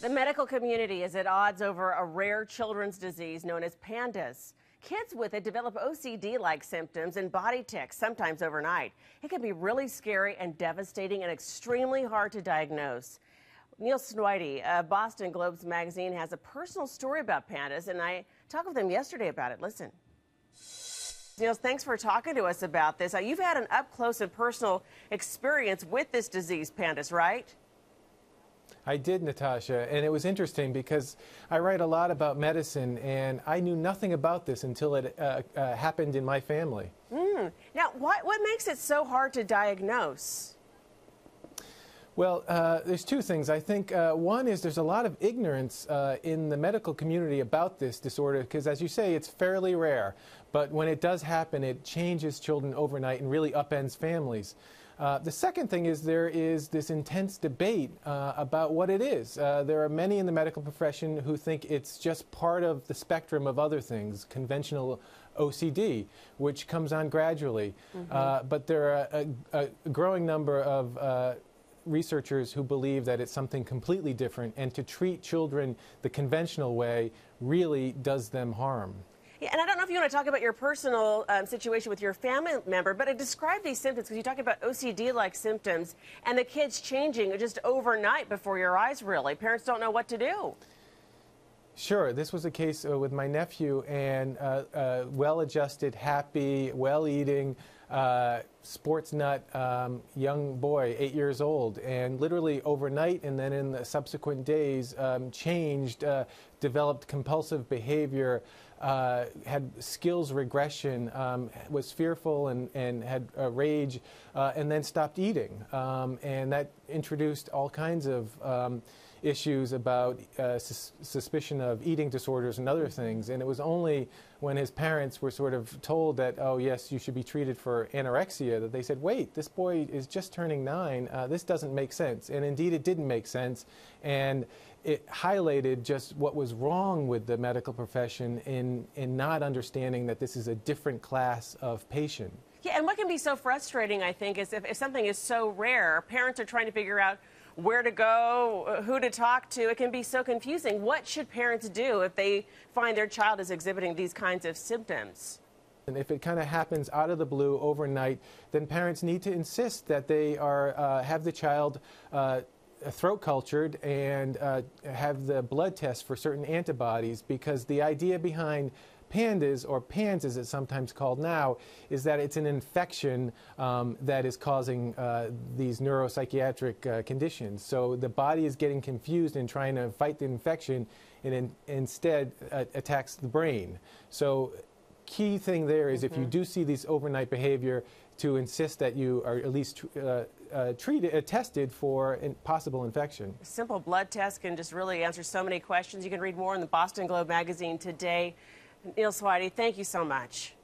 The medical community is at odds over a rare children's disease known as PANDAS. Kids with it develop OCD-like symptoms and body tics, sometimes overnight. It can be really scary and devastating and extremely hard to diagnose. Neil Swidey of Boston Globe's magazine has a personal story about PANDAS, and I talked with him yesterday about it. Listen. Neil, thanks for talking to us about this. You've had an up-close and personal experience with this disease, PANDAS, right? I did, Natasha, and it was interesting because I write a lot about medicine, and I knew nothing about this until it happened in my family. Now, what makes it so hard to diagnose? Well, there's two things. I think one is there's a lot of ignorance in the medical community about this disorder because, as you say, it's fairly rare. But when it does happen, it changes children overnight and really upends families. The second thing is there is this intense debate about what it is. There are many in the medical profession who think it's just part of the spectrum of other things, conventional OCD, which comes on gradually. But there are a growing number of researchers who believe that it's something completely different, and to treat children the conventional way really does them harm. Yeah, and I don't know if you want to talk about your personal situation with your family member, but describe these symptoms, because you talk about OCD-like symptoms and the kids changing just overnight before your eyes, really. Parents don't know what to do. Sure. This was a case with my nephew, and well-adjusted, happy, well-eating, sports nut young boy, 8 years old, and literally overnight and then in the subsequent days changed, developed compulsive behavior, had skills regression, was fearful and had rage, and then stopped eating. And that introduced all kinds of issues about suspicion of eating disorders and other things. And it was only when his parents were sort of told that, oh, yes, you should be treated for anorexia, that they said, wait, this boy is just turning 9. This doesn't make sense. And indeed, it didn't make sense. And it highlighted just what was wrong with the medical profession in not understanding that this is a different class of patient. Yeah, and what can be so frustrating, I think, is if something is so rare, parents are trying to figure out where to go, who to talk to. It can be so confusing. What should parents do if they find their child is exhibiting these kinds of symptoms? And if it kind of happens out of the blue overnight, then parents need to insist that they are have the child throat cultured and have the blood test for certain antibodies, because the idea behind PANDAS, or PANS as it's sometimes called now, is that it's an infection that is causing these neuropsychiatric conditions. So the body is getting confused and trying to fight the infection, and instead attacks the brain. So key thing there is if you do see these overnight behavior, to insist that you are at least tested for possible infection. A simple blood test can just really answer so many questions. You can read more in the Boston Globe magazine today. Neil Swidey, thank you so much.